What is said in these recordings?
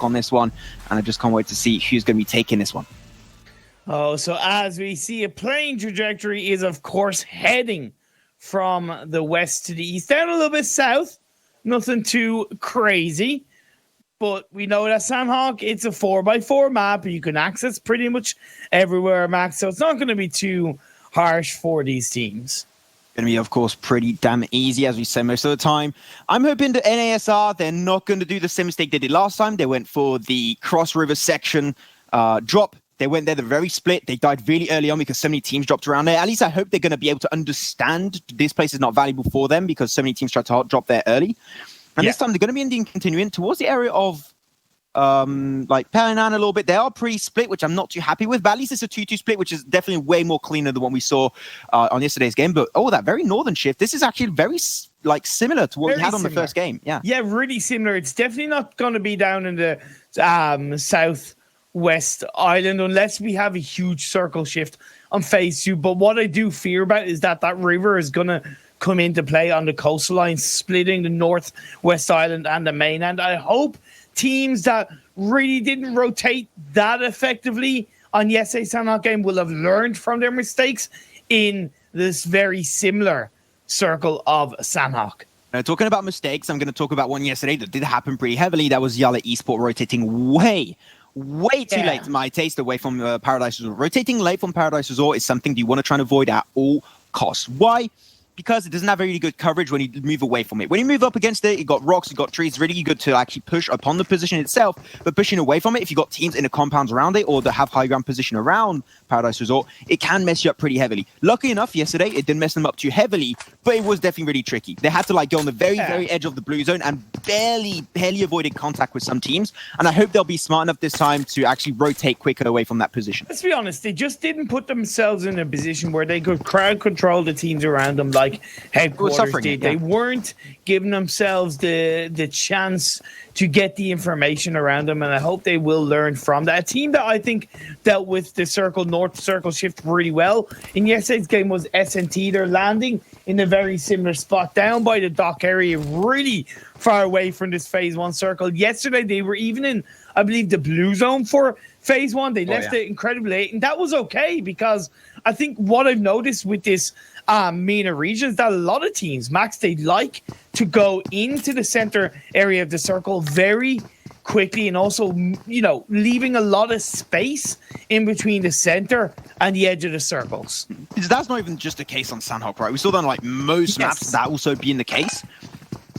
on this one, and I just can't wait to see who's going to be taking this one. Oh, so as we see, a playing trajectory is, of course, heading from the west to the east, down a little bit south. Nothing too crazy. But we know that SANHOK, it's a 4x4 map. You can access pretty much everywhere, Max. So it's not going to be too harsh for these teams. Going to be, of course, pretty damn easy, as we say most of the time. I'm hoping that NASR, they're not going to do the same mistake they did last time. They went for the Cross River section drop. They went there, they're very split. They died really early on because so many teams dropped around there. At least I hope they're going to be able to understand this place is not valuable for them because so many teams tried to hot drop there early. And this time they're going to be ending continuing towards the area of like Pelinan a little bit. They are pretty split, which I'm not too happy with. But at least it's a 2-2 split, which is definitely way more cleaner than what we saw on yesterday's game. But that very northern shift. This is actually very similar to what we had on the first game. Yeah, really similar. It's definitely not going to be down in the southwest island unless we have a huge circle shift on phase 2. But what I do fear about is that river is going to come into play on the coastline, splitting the northwest island and the mainland. I hope teams that really didn't rotate that effectively on yesterday's SANHOK game will have learned from their mistakes in this very similar circle of SANHOK. Talking about mistakes, I'm going to talk about one yesterday that did happen pretty heavily. That was Yala Esport rotating way too late to my taste away from Paradise Resort. Rotating late from Paradise Resort is something you want to try and avoid at all costs. Why? Because it doesn't have really good coverage when you move away from it. When you move up against it, you got rocks, you got trees, really good to actually push upon the position itself, but pushing away from it, if you got teams in the compounds around it or that have high ground position around Paradise Resort, it can mess you up pretty heavily. Luckily enough, yesterday, it didn't mess them up too heavily, but it was definitely really tricky. They had to go on the very edge of the blue zone and barely avoided contact with some teams, and I hope they'll be smart enough this time to actually rotate quicker away from that position. Let's be honest, they just didn't put themselves in a position where they could crowd control the teams around them like Headquarters did. They weren't giving themselves the chance to get the information around them, and I hope they will learn from that. A team that I think dealt with the north circle shift really well in yesterday's game was SNT. They're landing in a very similar spot down by the dock area, really far away from this phase 1 circle. Yesterday they were even in, I believe, the blue zone for phase 1. They left it incredibly late, and that was okay because I think what I've noticed with this MENA region is that a lot of teams, Max, they like to go into the center area of the circle very quickly and also, leaving a lot of space in between the center and the edge of the circles. That's not even just the case on SANHOK, right? We saw that on most maps that also being the case.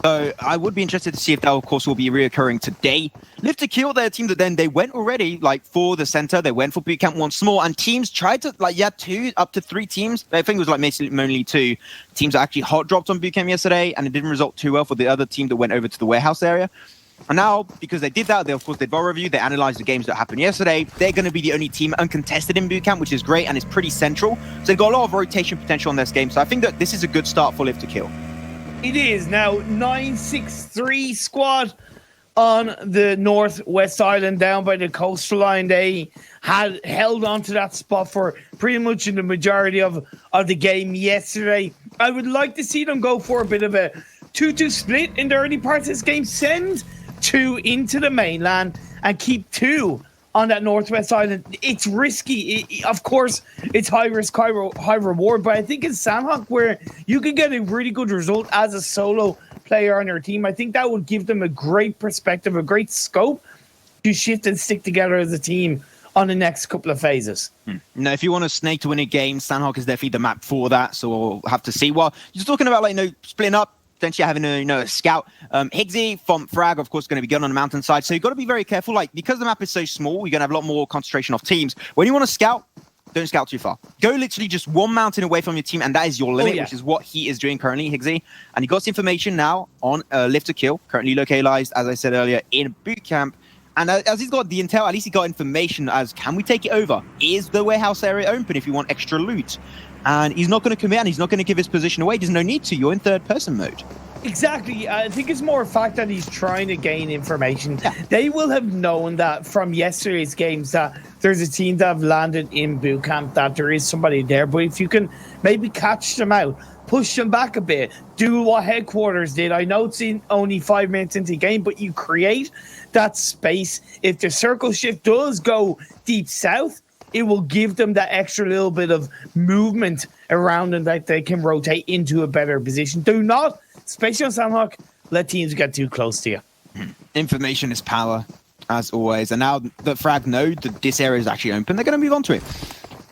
So I would be interested to see if that, of course, will be reoccurring today. Live to Kill, their team that then they went already for the center. They went for boot camp once more, and teams tried to 2 up to 3 teams. I think it was mainly 2 teams that actually hot dropped on boot camp yesterday, and it didn't result too well for the other team that went over to the warehouse area. And now, because they did that, they did VAR review, they analyzed the games that happened yesterday. They're going to be the only team uncontested in boot camp, which is great, and it's pretty central. So they've got a lot of rotation potential on this game. So I think that this is a good start for Live to Kill. It is now 963 squad on the northwest island down by the coastline. They had held on to that spot for pretty much in the majority of the game yesterday. I would like to see them go for a bit of a 2-2 split in the early parts of this game. Send 2 into the mainland and keep 2 on that northwest island. It's risky. Of course, it's high risk, high reward, but I think in SANHOK, where you can get a really good result as a solo player on your team, I think that would give them a great perspective, a great scope to shift and stick together as a team on the next couple of phases. Now, if you want a snake to win a game, SANHOK is definitely the map for that, so we'll have to see. Well, you're talking about splitting up, potentially having a scout. Higgsy from Frag, of course, going to be going on the mountainside. So you've got to be very careful. Because the map is so small, you're going to have a lot more concentration of teams. When you want to scout, don't scout too far. Go literally just 1 mountain away from your team, and that is your limit, which is what he is doing currently, Higgsy. And he got information now on Live to Kill, currently localized, as I said earlier, in boot camp. And as he's got the intel, at least he got information as, can we take it over? Is the warehouse area open if you want extra loot? And he's not going to commit, and he's not going to give his position away. There's no need to. You're in third-person mode. Exactly. I think it's more a fact that he's trying to gain information. Yeah. They will have known that from yesterday's games that there's a team that have landed in boot camp, that there is somebody there. But if you can maybe catch them out, push them back a bit, do what headquarters did. I know it's only 5 minutes into the game, but you create that space. If the circle shift does go deep south, it will give them that extra little bit of movement around them that they can rotate into a better position. Do not, especially on SANHOK, let teams get too close to you. Information is power, as always. And now that Frag know that this area is actually open, they're going to move on to it.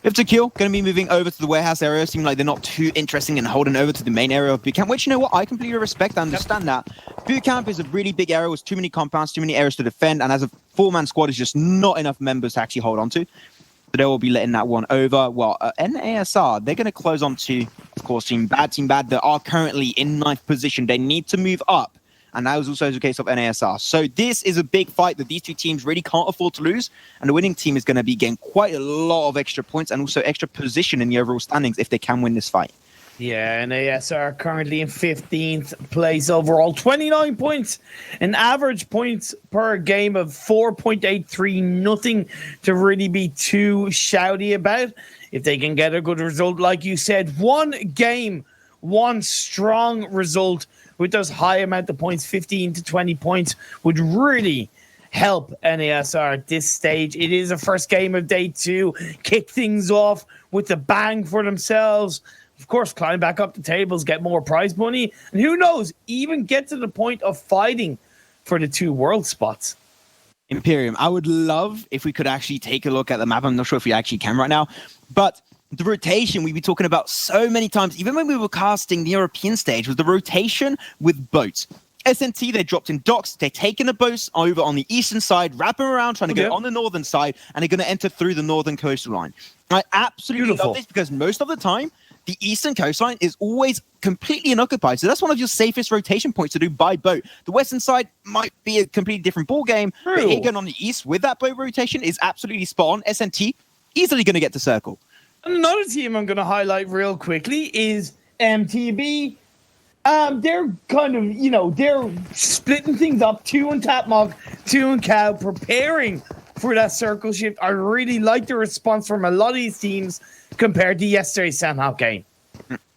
If secure, going to be moving over to the warehouse area. Seem like they're not too interested in holding over to the main area of boot camp, which, you know what, I completely respect. I understand that. Boot camp is a really big area with too many compounds, too many areas to defend, and as a 4-man squad, is just not enough members to actually hold on to. So they will be letting that one over. Well, NASR, they're going to close on to, of course, Team Bad. Team Bad, that are currently in 9th position. They need to move up. And that was also the case of NASR. So this is a big fight that these two teams really can't afford to lose. And the winning team is going to be getting quite a lot of extra points and also extra position in the overall standings if they can win this fight. Yeah, NASR currently in 15th place overall. 29 points, an average points per game of 4.83. Nothing to really be too shouty about. If they can get a good result, like you said, one game, one strong result with those high amount of points, 15 to 20 points, would really help NASR at this stage. It is the first game of day 2. Kick things off with a bang for themselves. Of course, climb back up the tables, get more prize money, and who knows, even get to the point of fighting for the 2 world spots. Imperium, I would love if we could actually take a look at the map. I'm not sure if we actually can right now, but the rotation we've been talking about so many times, even when we were casting the European stage, was the rotation with boats. SNT, they dropped in docks, they're taking the boats over on the eastern side, wrapping around, trying to go on the northern side, and they're going to enter through the northern coastal line. I absolutely love this because most of the time, the eastern coastline is always completely unoccupied. So that's one of your safest rotation points to do by boat. The western side might be a completely different ball game. But here going on the east with that boat rotation is absolutely spot on. SNT easily going to get to circle. Another team I'm going to highlight real quickly is MTB. They're kind of, they're splitting things up. 2 in Tapmog, 2 in Cow, preparing for that circle shift. I really like the response from a lot of these teams compared to yesterday's SANHOK game.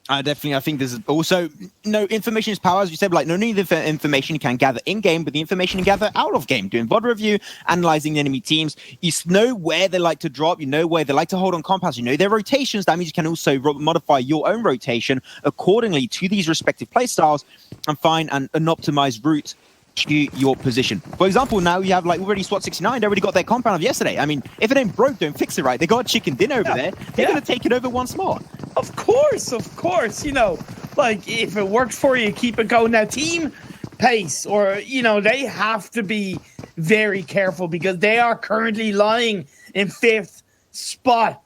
Definitely, I think there's also, information is power, as you said, like, no need the information you can gather in-game, but the information you gather out of game, doing VOD review, analyzing the enemy teams. You know where they like to drop, you know where they like to hold on compounds, you know their rotations. That means you can also modify your own rotation accordingly to these respective playstyles and find an optimized route to your position. For example, now you have already SWAT 69, they already got their compound of yesterday. I mean, if it ain't broke, don't fix it, right? They got a chicken dinner over there. They're going to take it over once more. Of course. If it works for you, keep it going. Now, team pace, or, they have to be very careful because they are currently lying in 5th spot,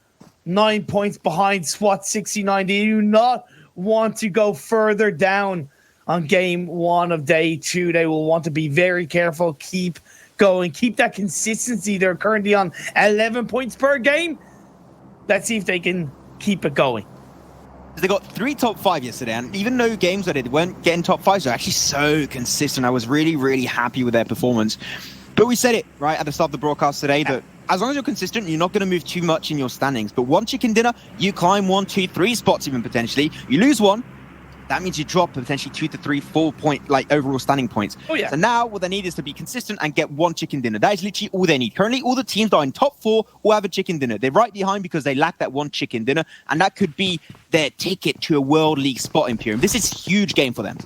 9 points behind SWAT 69. They do not want to go further down on game 1 of day 2. They will want to be very careful, keep going, keep that consistency. They're currently on 11 points per game. Let's see if they can keep it going. They got 3 top 5 yesterday, and even though games that they weren't getting top 5s, they're actually so consistent. I was really, really happy with their performance. But we said it, right, at the start of the broadcast today, that as long as you're consistent, you're not going to move too much in your standings. But one chicken dinner, you climb 1, 2, 3 spots even potentially. You lose 1, that means you drop potentially 2 to 3, 4 point overall standing points. Oh, yeah. So now what they need is to be consistent and get 1 chicken dinner. That is literally all they need. Currently, all the teams that are in top 4 will have a chicken dinner. They're right behind because they lack that 1 chicken dinner, and that could be their ticket to a World League spot, Imperium. This is a huge game for them.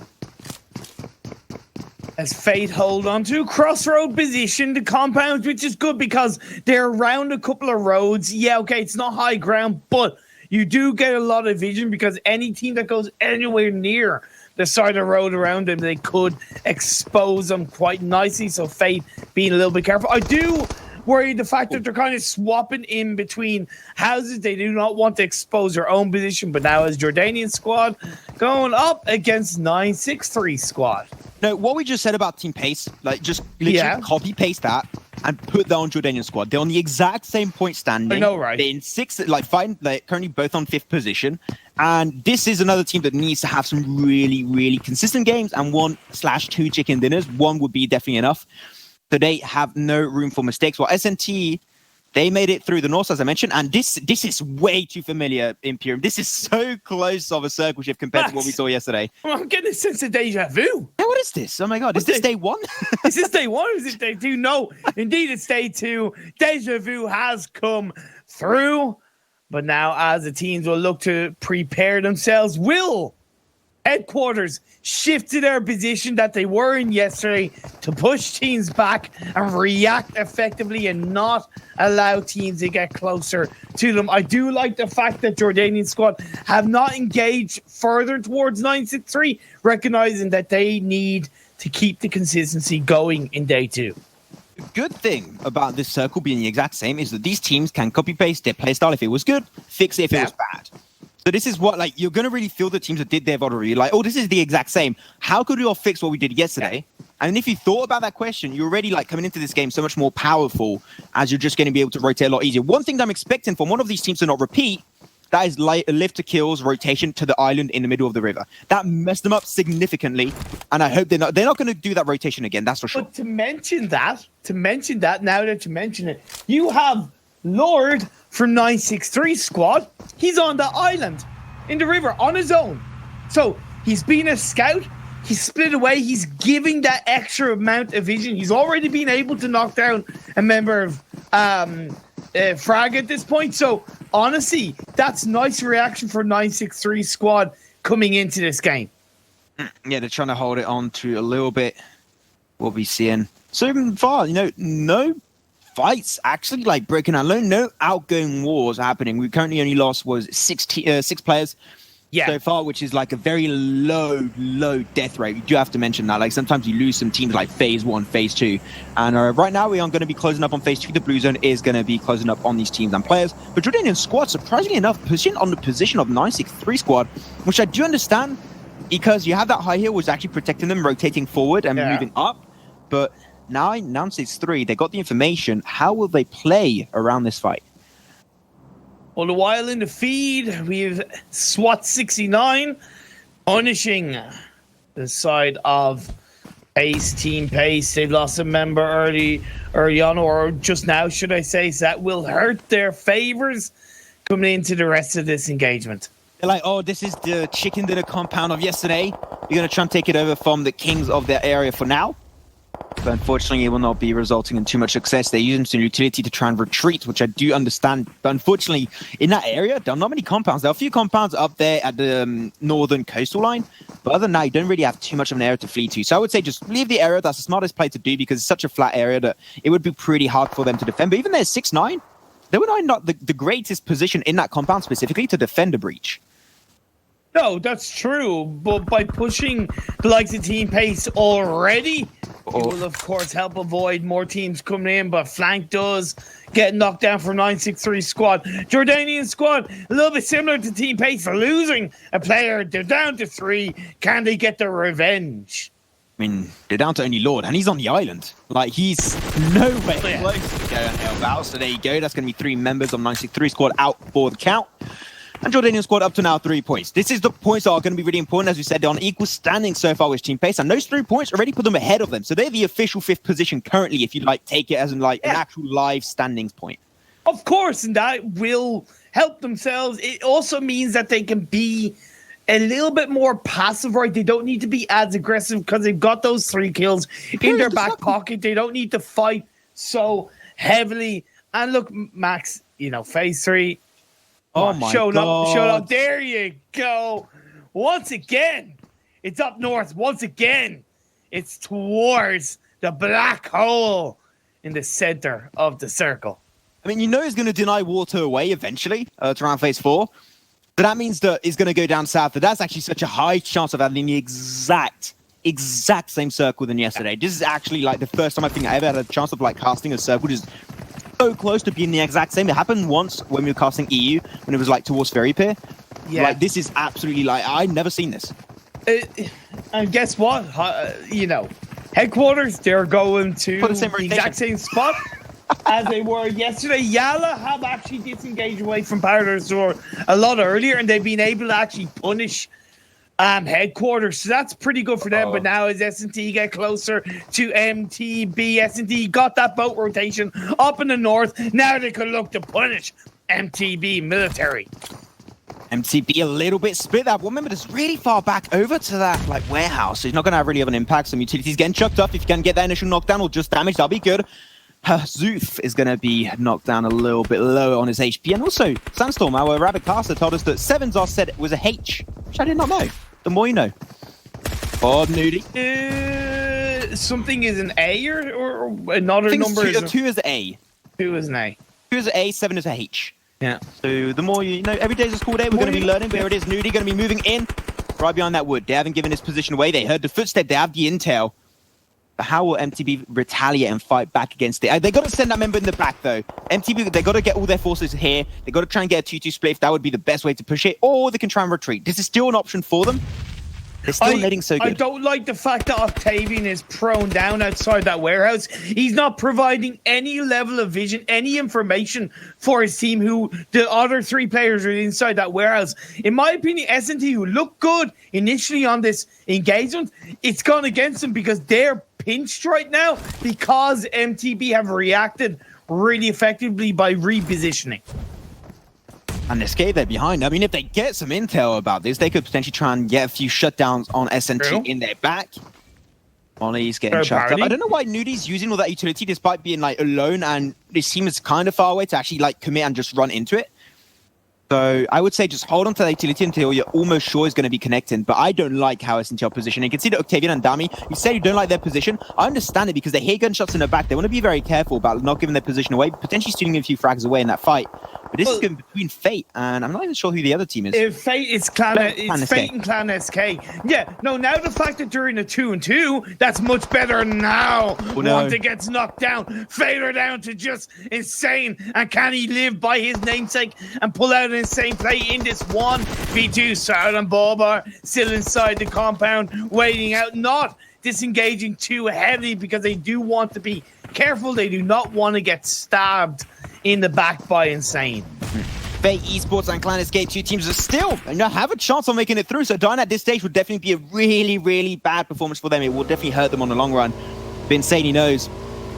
As Fate hold on to crossroad position, the compounds, which is good because they're around a couple of roads. Yeah, okay, it's not high ground, but you do get a lot of vision because any team that goes anywhere near the side of the road around them, they could expose them quite nicely. So Fate being a little bit careful. I do worry the fact that they're kind of swapping in between houses. They do not want to expose their own position, but now as Jordanian squad going up against 963 squad. No, what we just said about team pace, just literally copy paste that. and put that on Jordanian squad. They're on the exact same point standing. I know, right? They're in they're currently both on 5th position. And this is another team that needs to have some really, really consistent games and 1/2 chicken dinners. One would be definitely enough. So they have no room for mistakes. While SNT, they made it through the North, as I mentioned, and this is way too familiar, Imperium. This is so close of a circle shift compared to what we saw yesterday. Well, I'm getting a sense of deja vu. Hey, what is this? Oh my God, is this day 1? Is this day 1 or is it day 2? No, indeed it's day 2. Deja vu has come through, but now as the teams will look to prepare themselves, will headquarters shift to their position that they were in yesterday to push teams back and react effectively and not allow teams to get closer to them. I do like the fact that Jordanian squad have not engaged further towards 963, recognizing that they need to keep the consistency going in day 2. The good thing about this circle being the exact same is that these teams can copy-paste their playstyle if it was good, fix it if it was bad. So this is what, like, you're going to really feel the teams that did their VOD already. Like, oh, this is the exact same. How could we all fix what we did yesterday? And if you thought about that question, you're already, like, coming into this game so much more powerful as you're just going to be able to rotate a lot easier. One thing that I'm expecting from one of these teams to not repeat, that is lift to kills rotation to the island in the middle of the river. That messed them up significantly, and I hope they're not going to do that rotation again, that's for sure. But to mention that, now that you mention it, you have Lord from 963 squad. He's on the island in the river on his own. So he's been a scout. He's split away. He's giving that extra amount of vision. He's already been able to knock down a member of Frag at this point. So honestly, that's nice reaction for 963 squad coming into this game. Yeah, they're trying to hold it on to a little bit. We'll be seeing. So even far, no fights actually like breaking out alone. No outgoing wars happening. We currently only lost 6 players so far, which is like a very low death rate. You do have to mention that. Like sometimes you lose some teams like phase 1, phase 2, and right now we are going to be closing up on phase 2. The blue zone is going to be closing up on these teams and players. But Jordanian squad, surprisingly enough, positioned on the position of 963 squad, which I do understand because you have that high hill, which is actually protecting them, rotating forward and moving up. But now 963, they got the information. How will they play around this fight? All the while in the feed, we have SWAT 69 punishing the side of Team Pace. They lost a member early on, or just now, should I say, so that will hurt their favors coming into the rest of this engagement. They're like, oh, this is the chicken dinner compound of yesterday. You're going to try and take it over from the kings of their area for now. But unfortunately, it will not be resulting in too much success. They're using some utility to try and retreat, which I do understand. But unfortunately, in that area, there are not many compounds. There are a few compounds up there at the northern coastal line. But other than that, you don't really have too much of an area to flee to. So I would say just leave the area. That's the smartest play to do because it's such a flat area that it would be pretty hard for them to defend. But even there's 6-9. They were not the greatest position in that compound specifically to defend a breach. No, that's true. But by pushing the likes of Team Pace already, it will, of course, help avoid more teams coming in. But flank does get knocked down from 963 squad. Jordanian squad, a little bit similar to Team Pace for losing a player. They're down to 3. Can they get their revenge? I mean, they're down to only Lord, and he's on the island. Like, he's nowhere close to go and help out. So there you go. That's going to be 3 members of 963 squad out for the count. And Jordanian squad up to now 3 points. This is the points that are going to be really important. As we said, they're on equal standing so far with Team Pace. And those 3 points already put them ahead of them. So they're the official 5th position currently, if you like take it as an actual live standings point. Of course, and that will help themselves. It also means that they can be a little bit more passive, right? They don't need to be as aggressive because they've got those 3 kills in their back pocket. They don't need to fight so heavily. And look, Max, phase 3... Oh my God. Showed up. There you go. Once again, it's up north. Once again, it's towards the black hole in the center of the circle. I mean, he's going to deny water away eventually to around phase 4. But that means that it's going to go down south. But that's actually such a high chance of having the exact same circle than yesterday. This is actually like the first time I think I ever had a chance of like casting a circle just so close to being the exact same. It happened once when we were casting EU, when it was like towards Ferry Pier. Yeah. Like, this is absolutely like, I've never seen this. And guess what? Headquarters, they're going to the exact same spot as they were yesterday. Yala have actually disengaged away from Paradise a lot earlier, and they've been able to actually punish Headquarters. So that's pretty good for them. But now as S&T get closer to MTB, S&T got that boat rotation up in the north. Now they could look to punish MTB military. MTB a little bit split. That one member is really far back over to that like warehouse, so he's not going to have really have an impact. Some utilities getting chucked up. If you can get that initial knockdown or just damage, that'll be good. Zoof is going to be knocked down a little bit lower on his HP. And also, Sandstorm, our Rabbit Caster, told us that Sevens are said was a H, which I did not know. The more you know. Oh, Nudie. Something is an A or another number? Two is A. 2 is an A. 2 is A, 7 is a H. Yeah. So the more you know, every day is a school day. We're going to be learning. There it is. Nudie going to be moving in right behind that wood. They haven't given his position away. They heard the footstep. They have the intel. But how will MTB retaliate and fight back against it? They got to send that member in the back, though. MTB, they got to get all their forces here. They got to try and get a 2-2 split. That would be the best way to push it. Or they can try and retreat. This is still an option for them. They're still letting so good. I don't like the fact that Octavian is prone down outside that warehouse. He's not providing any level of vision, any information for his team, who the other 3 players are inside that warehouse. In my opinion, S&T, who looked good initially on this engagement, it's gone against them because they're pinched right now because MTB have reacted really effectively by repositioning. And they're scared they're behind. I mean, if they get some intel about this, they could potentially try and get a few shutdowns on SNT in their back. Molly's getting chucked up. I don't know why Nudie's using all that utility despite being like alone, and it seems kind of far away to actually like commit and just run into it. So I would say just hold on to the utility until you're almost sure it's going to be connecting. But I don't like how SNT are positioning. You can see that Octavian and Dami, you say you don't like their position. I understand it because they hear gunshots in the back. They want to be very careful about not giving their position away, potentially stealing a few frags away in that fight. But this is going between Fate, and I'm not even sure who the other team is. If Fate is it's Fate and Clan SK. Yeah, no, now the fact that they're in a 2-2, that's much better now. Once it gets knocked down, Fate are down to just insane. And can he live by his namesake and pull out an insane play in this 1v2? Sound and Bobar still inside the compound, waiting out, not disengaging too heavily because they do want to be careful. They do not want to get stabbed in the back by Insane. Fate Esports and Clan SK, 2 teams are still have a chance on making it through. So dying at this stage would definitely be a really, really bad performance for them. It will definitely hurt them on the long run. But Insane, he knows.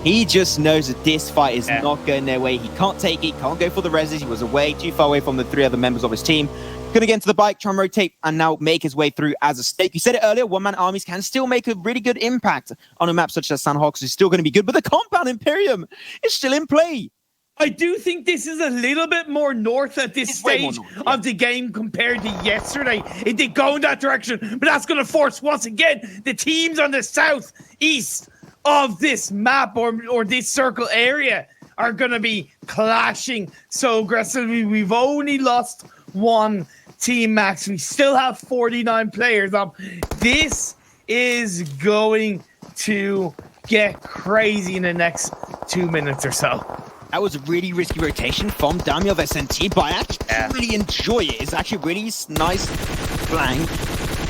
He just knows that this fight is not going their way. He can't take it, can't go for the reses. He was away, too far away from the 3 other members of his team. Gonna get into the bike, try and rotate, and now make his way through as a stake. You said it earlier, one-man armies can still make a really good impact on a map such as SANHOK, is still going to be good, but the compound Imperium is still in play. I do think this is a little bit more north at this stage of the game compared to yesterday. It did go in that direction, but that's going to force, once again, the teams on the southeast of this map or this circle area are going to be clashing so aggressively. We've only lost 1 team max. We still have 49 players up. This is going to get crazy in the next 2 minutes or so. That was a really risky rotation from Dami of SNT, but I actually really enjoy it. It's actually really nice flank.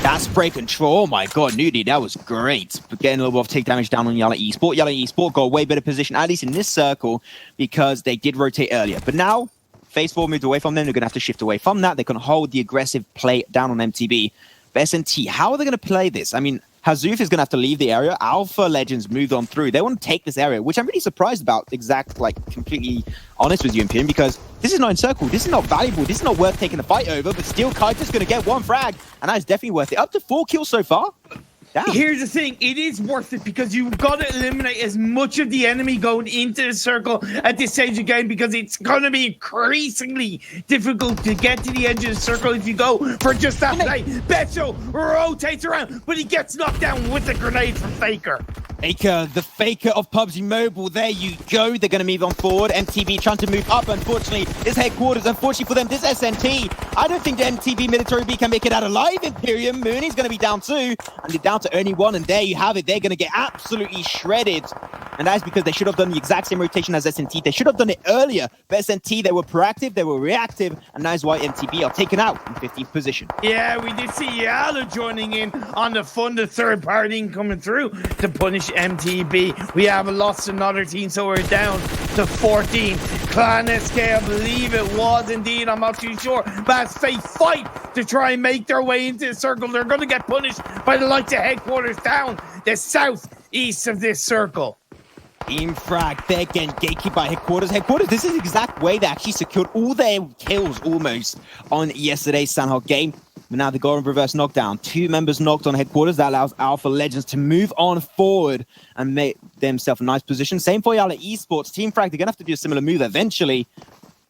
That spray control, oh my god, Nudie, that was great. But getting a little bit of take damage down on Yala Esport. Yala Esport got a way better position, at least in this circle, because they did rotate earlier. But now, Phase 4 moved away from them. They're going to have to shift away from that. They can hold the aggressive play down on MTB. But SNT, how are they going to play this? I mean, Hazuf is going to have to leave the area. Alpha Legends moved on through. They want to take this area, which I'm really surprised about, completely honest with you, Imperium, because this is not in circle. This is not valuable. This is not worth taking a fight over, but still, Kaita's going to get 1 frag, and that is definitely worth it. Up to 4 kills so far. Damn. Here's the thing, it is worth it because you've got to eliminate as much of the enemy going into the circle at this stage of the game, because it's going to be increasingly difficult to get to the edge of the circle if you go for just that play. Becho rotates around, but he gets knocked down with a grenade from Faker. Faker, the Faker of PUBG Mobile. There you go. They're going to move on forward. MTB trying to move up, unfortunately. This headquarters, unfortunately for them, this SNT. I don't think the MTB military B can make it out alive. Imperium, Mooney's going to be down too. And they're down to only 1, and there you have it. They're going to get absolutely shredded And that is because they should have done the exact same rotation as SNT. They should have done it earlier. But SNT, they were proactive, they were reactive, and that is why MTB are taken out in 15th position. Yeah, we did see Yala joining in on the fun, the third party coming through to punish MTB. We have lost another team, so we're down to 14. Clan SK, I believe it was indeed, I'm not too sure. But as they fight to try and make their way into the circle, they're going to get punished by the likes of Headquarters down the southeast of this circle. Team Frag, they're getting gatekept by Headquarters. Headquarters, this is the exact way they actually secured all their kills almost on yesterday's SANHOK game. But now they got a reverse knockdown. 2 members knocked on Headquarters. That allows Alpha Legends to move on forward and make themselves a nice position. Same for Yala Esports. Team Frag, they're going to have to do a similar move eventually.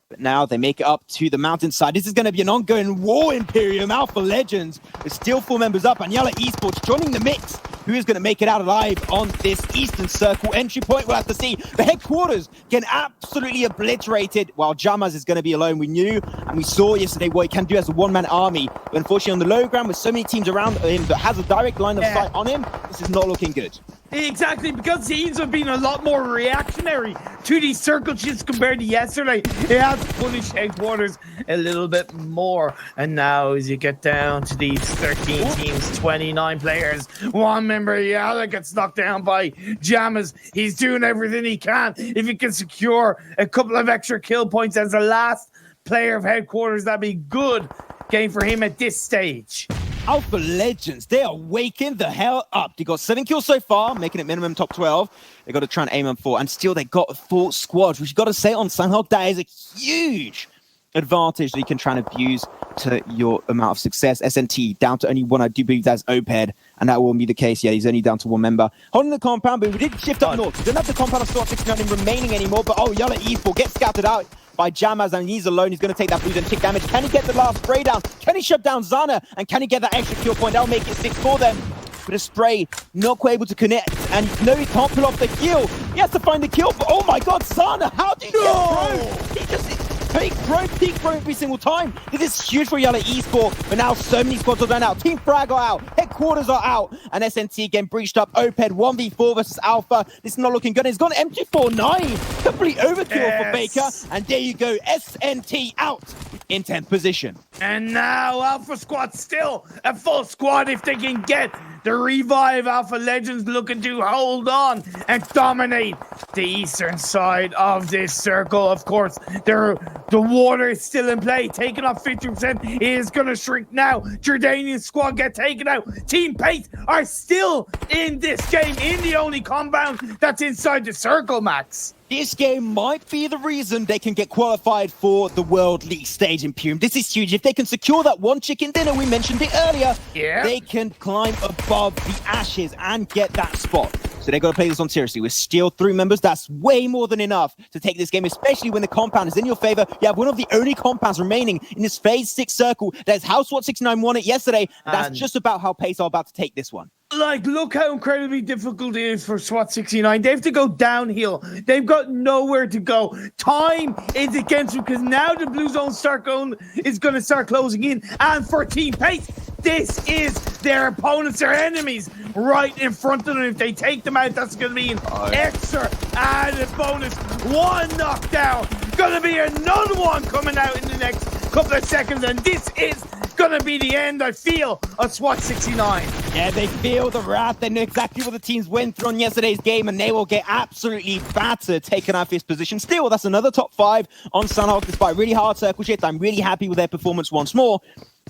But now they make it up to the mountainside. This is going to be an ongoing war, Imperium. Alpha Legends is still 4 members up, and Yala Esports joining the mix. Who is going to make it out alive on this Eastern Circle entry point? We'll have to see. The Headquarters get absolutely obliterated, while Jammaz is going to be alone. We knew and we saw yesterday what he can do as a one-man army. But unfortunately, on the low ground, with so many teams around him that has a direct line of sight on him, this is not looking good. Exactly, because teams have been a lot more reactionary to these circle shifts compared to yesterday. It has punished Headquarters a little bit more. And now as you get down to these 13 teams, 29 players, 1 member Yala gets knocked down by Jammaz. He's doing everything he can. If he can secure a couple of extra kill points as the last player of Headquarters, that'd be good game for him at this stage. Alpha Legends, they are waking the hell up. They got 7 kills so far, making it minimum top 12. They got to try and aim on 4, and still they got a full squad, which you got to say on SANHOK, that is a huge advantage that you can try and abuse to your amount of success. SNT down to only 1, I do believe that's OPED, and that will be the case. Yeah, he's only down to 1 member. Holding the compound, but we did shift up north. We don't have the compound of Squad 69 remaining anymore, but Yala E4 gets scouted out by Jammaz, and he's alone. He's going to take that boost and tick damage. Can he get the last spray down? Can he shut down Zana? And can he get that extra kill point? That'll make it 6 for them. But a spray, not quite able to connect. And no, he can't pull off the kill. He has to find the kill. But oh my god, Zana, how did he get through? He just peak pro every single time. This is huge for Yala Esports, but now so many squads are done out. Team Frag are out, Headquarters are out, and SNT again breached up. OPED 1v4 versus Alpha. This is not looking good. It's gone M249. Complete overkill for Baker. And there you go, SNT out in 10th position. And now Alpha Squad still a full squad if they can get the revive. Alpha Legends looking to hold on and dominate the eastern side of this circle. Of course, the water is still in play, taking off 50%. It is going to shrink now. Jordanian squad get taken out. Team Pace are still in this game, in the only compound that's inside the circle, Max. This game might be the reason they can get qualified for the World League stage, Imperium. This is huge. If they can secure that 1 chicken dinner, we mentioned it earlier, they can climb above the ashes and get that spot. So they got to play this on seriously. With still 3 members, that's way more than enough to take this game, especially when the compound is in your favor. You have one of the only compounds remaining in this phase 6 circle. There's how SWAT 69 won it yesterday. That's just about how Pace are about to take this one. Like, look how incredibly difficult it is for SWAT 69. They have to go downhill. They've got nowhere to go. Time is against them because now the blue zone is going to start closing in. And for Team Pace, this is their opponents, their enemies, right in front of them. If they take them out, that's going to be an extra added bonus. 1 knockdown. Going to be another one coming out in the next couple of seconds. And this is going to be the end, I feel, of SWAT 69. Yeah, they feel the wrath. They know exactly what the teams went through on yesterday's game, and they will get absolutely battered, taken out of this position. Still, that's another top 5 on SANHOK, despite really hard circle shift. I'm really happy with their performance once more.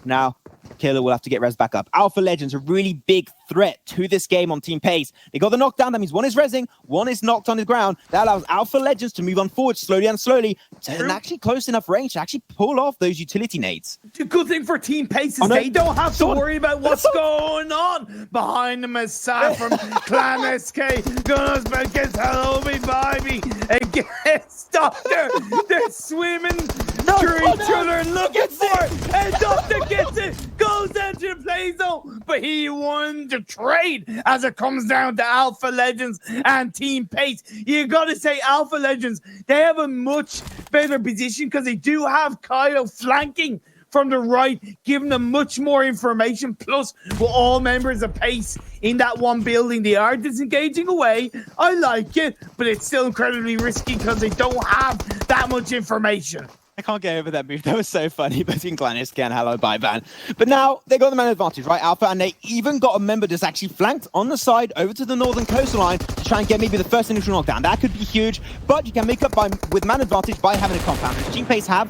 Now, Killer will have to get res back up. Alpha Legends, a really big threat to this game on Team Pace. They got the knockdown. That means 1 is rezzing, 1 is knocked on the ground. That allows Alpha Legends to move on forward slowly and slowly to an actually close enough range to actually pull off those utility nades. The good thing for Team Pace is they don't have to worry about what's going on behind them. As Sam from Clan SK goes against Hello Baby against Doctor. They're swimming through each other and looking for it. And Doctor gets it, goes down to the play zone, but he won the trade as it comes down to Alpha Legends and Team Pace. You gotta say Alpha Legends, they have a much better position because they do have Kyle flanking from the right, giving them much more information. Plus, with all members of Pace in that one building. They are disengaging away. I like it, but it's still incredibly risky because they don't have that much information. I can't get over that move. That was so funny between Glaniski and Hello Bye Ban. But now they got the man advantage, right, Alpha? And they even got a member that's actually flanked on the side over to the northern coastline to try and get maybe the first initial knockdown. That could be huge, but you can make up with man advantage by having a compound, which Team Pace have,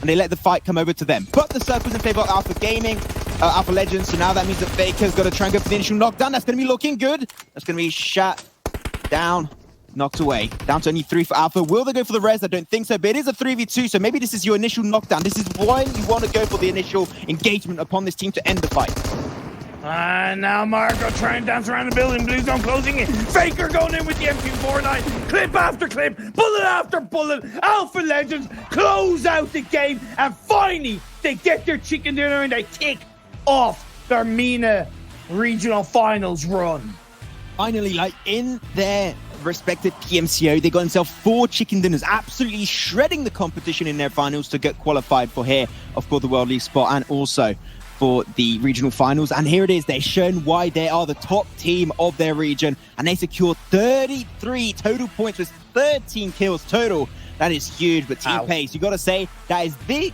and they let the fight come over to them. But the circle's in favor of Alpha Gaming, Alpha Legends, so now that means that Faker's got to try and go for the initial knockdown. That's going to be looking good. That's going to be shut down. Knocked away. Down to only 3 for Alpha. Will they go for the res? I don't think so, but it is a 3v2, so maybe this is your initial knockdown. This is why you want to go for the initial engagement upon this team to end the fight. And now Marco trying to dance around the building. Blue Zone closing in. Faker going in with the M249. Clip after clip. Bullet after bullet. Alpha Legends close out the game. And finally, they get their chicken dinner and they kick off their MENA regional finals run. Finally, like in their respected PMCO, they got themselves 4 chicken dinners, absolutely shredding the competition in their finals to get qualified for here, of course, the World League spot and also for the regional finals. And here it is, they're shown why they are the top team of their region, and they secured 33 total points with 13 kills total. That is huge, but Team Pace, you got to say, that is the